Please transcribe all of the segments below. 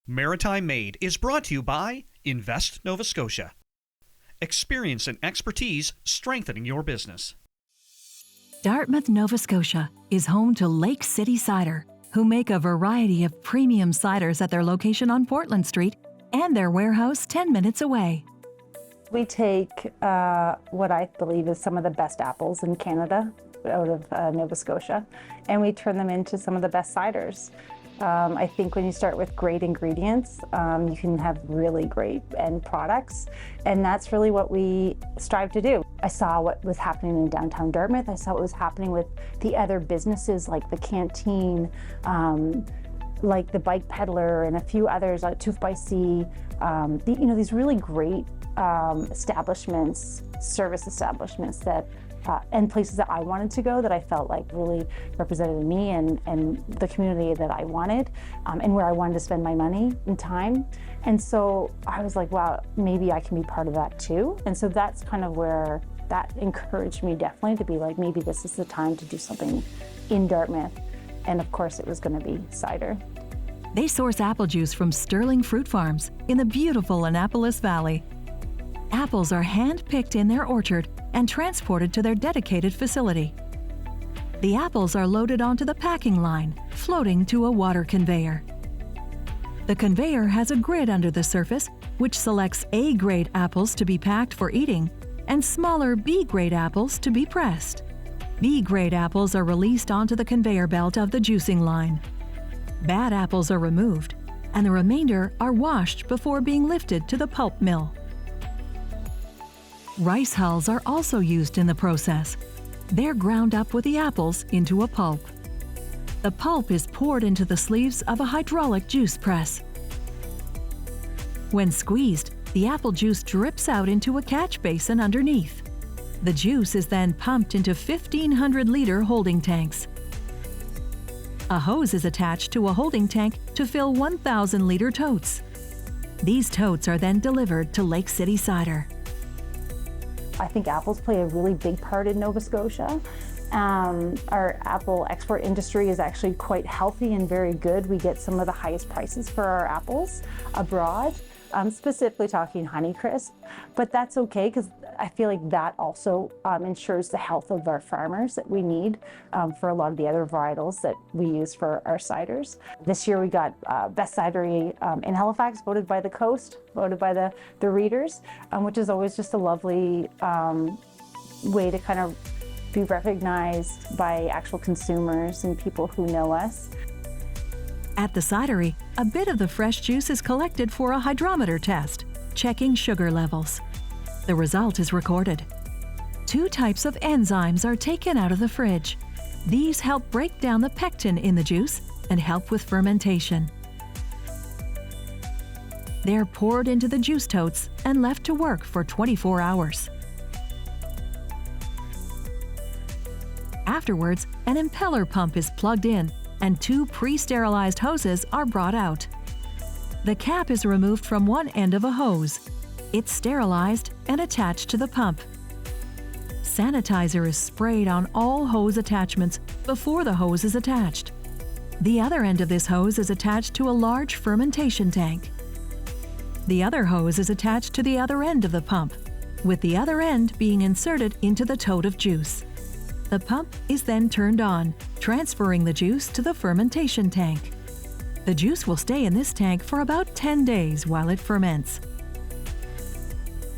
Maritime Made is brought to you by Invest Nova Scotia. Experience and expertise strengthening your business. Dartmouth, Nova Scotia is home to Lake City Cider, who make a variety of premium ciders at their location on Portland Street and their warehouse 10 minutes away. We take what I believe is some of the best apples in Canada out of Nova Scotia, and we turn them into some of the best ciders. I think when you start with great ingredients, you can have really great end products, and that's really what we strive to do. I saw what was happening in downtown Dartmouth. I saw what was happening with the other businesses like the Canteen, like the Bike Peddler, and a few others, like Tooth by Sea. These really great establishments, service establishments that and places that I wanted to go that I felt like really represented me and the community that I wanted, and where I wanted to spend my money and time. And so I was like, wow, maybe I can be part of that too. And so that's kind of where that encouraged me definitely to be like, maybe this is the time to do something in Dartmouth. And of course it was going to be cider. They source apple juice from Stirling Fruit Farms in the beautiful Annapolis Valley. Apples are hand-picked in their orchard and transported to their dedicated facility. The apples are loaded onto the packing line, floating to a water conveyor. The conveyor has a grid under the surface, which selects A-grade apples to be packed for eating and smaller B-grade apples to be pressed. B-grade apples are released onto the conveyor belt of the juicing line. Bad apples are removed, and the remainder are washed before being lifted to the pulp mill. Rice hulls are also used in the process. They're ground up with the apples into a pulp. The pulp is poured into the sleeves of a hydraulic juice press. When squeezed, the apple juice drips out into a catch basin underneath. The juice is then pumped into 1,500-liter holding tanks. A hose is attached to a holding tank to fill 1,000-liter totes. These totes are then delivered to Lake City Cider. I think apples play a really big part in Nova Scotia. Our apple export industry is actually quite healthy and very good. We get some of the highest prices for our apples abroad. I'm specifically talking Honeycrisp, but that's okay because I feel like that also ensures the health of our farmers that we need for a lot of the other varietals that we use for our ciders. This year we got Best Cidery in Halifax, voted by the Coast, voted by the readers, which is always just a lovely way to kind of be recognized by actual consumers and people who know us. At the cidery, a bit of the fresh juice is collected for a hydrometer test, checking sugar levels. The result is recorded. 2 types of enzymes are taken out of the fridge. These help break down the pectin in the juice and help with fermentation. They're poured into the juice totes and left to work for 24 hours. Afterwards, an impeller pump is plugged in and 2 pre-sterilized hoses are brought out. The cap is removed from one end of a hose. It's sterilized and attached to the pump. Sanitizer is sprayed on all hose attachments before the hose is attached. The other end of this hose is attached to a large fermentation tank. The other hose is attached to the other end of the pump, with the other end being inserted into the tote of juice. The pump is then turned on, transferring the juice to the fermentation tank. The juice will stay in this tank for about 10 days while it ferments.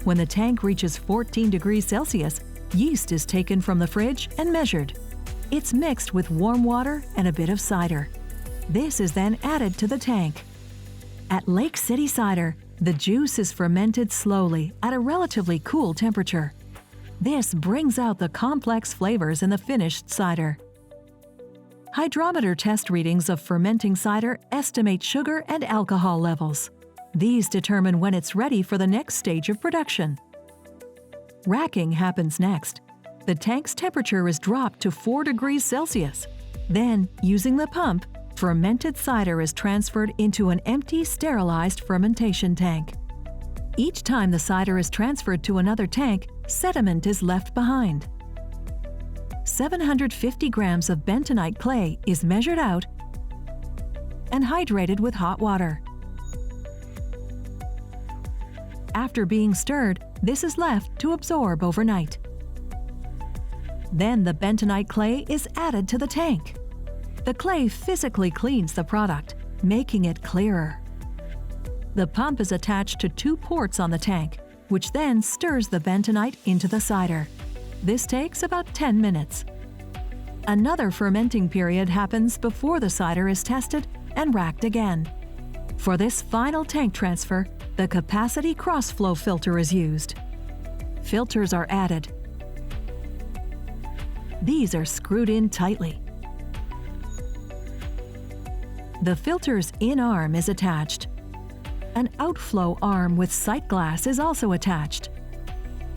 When the tank reaches 14 degrees Celsius, yeast is taken from the fridge and measured. It's mixed with warm water and a bit of cider. This is then added to the tank. At Lake City Cider, the juice is fermented slowly at a relatively cool temperature. This brings out the complex flavors in the finished cider. Hydrometer test readings of fermenting cider estimate sugar and alcohol levels. These determine when it's ready for the next stage of production. Racking happens next. The tank's temperature is dropped to 4 degrees Celsius. Then, using the pump, fermented cider is transferred into an empty, sterilized fermentation tank. Each time the cider is transferred to another tank, sediment is left behind. 750 grams of bentonite clay is measured out and hydrated with hot water. After being stirred, this is left to absorb overnight. Then the bentonite clay is added to the tank. The clay physically cleans the product, making it clearer. The pump is attached to 2 ports on the tank, which then stirs the bentonite into the cider. This takes about 10 minutes. Another fermenting period happens before the cider is tested and racked again. For this final tank transfer, the capacity cross-flow filter is used. Filters are added. These are screwed in tightly. The filter's in-arm is attached. An outflow arm with sight glass is also attached.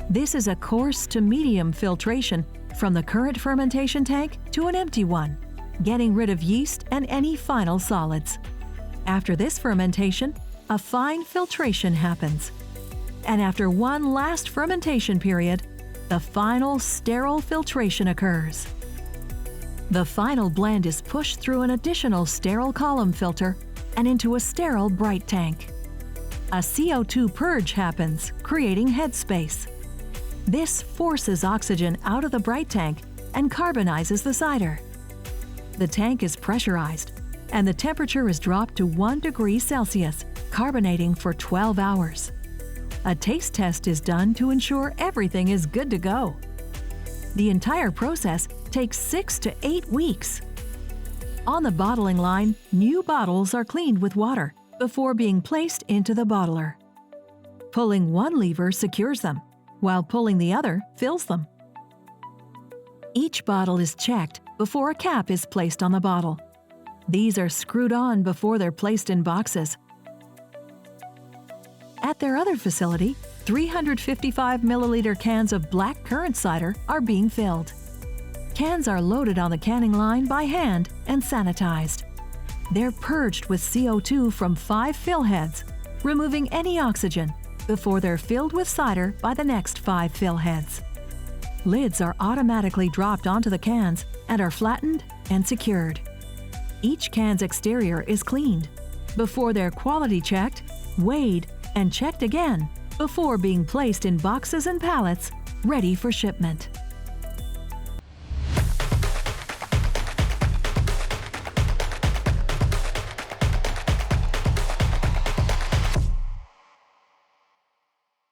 This is a coarse to medium filtration from the current fermentation tank to an empty one, getting rid of yeast and any final solids. After this fermentation, a fine filtration happens. And after one last fermentation period, the final sterile filtration occurs. The final blend is pushed through an additional sterile column filter and into a sterile bright tank. A CO2 purge happens, creating headspace. This forces oxygen out of the bright tank and carbonizes the cider. The tank is pressurized, and the temperature is dropped to 1 degree Celsius, carbonating for 12 hours. A taste test is done to ensure everything is good to go. The entire process takes 6 to 8 weeks. On the bottling line, new bottles are cleaned with water before being placed into the bottler. Pulling one lever secures them, while pulling the other fills them. Each bottle is checked before a cap is placed on the bottle. These are screwed on before they're placed in boxes. At their other facility, 355 milliliter cans of black currant cider are being filled. Cans are loaded on the canning line by hand and sanitized. They're purged with CO2 from 5 fill heads, removing any oxygen, before they're filled with cider by the next 5 fill heads. Lids are automatically dropped onto the cans and are flattened and secured. Each can's exterior is cleaned before they're quality checked, weighed, and checked again before being placed in boxes and pallets ready for shipment.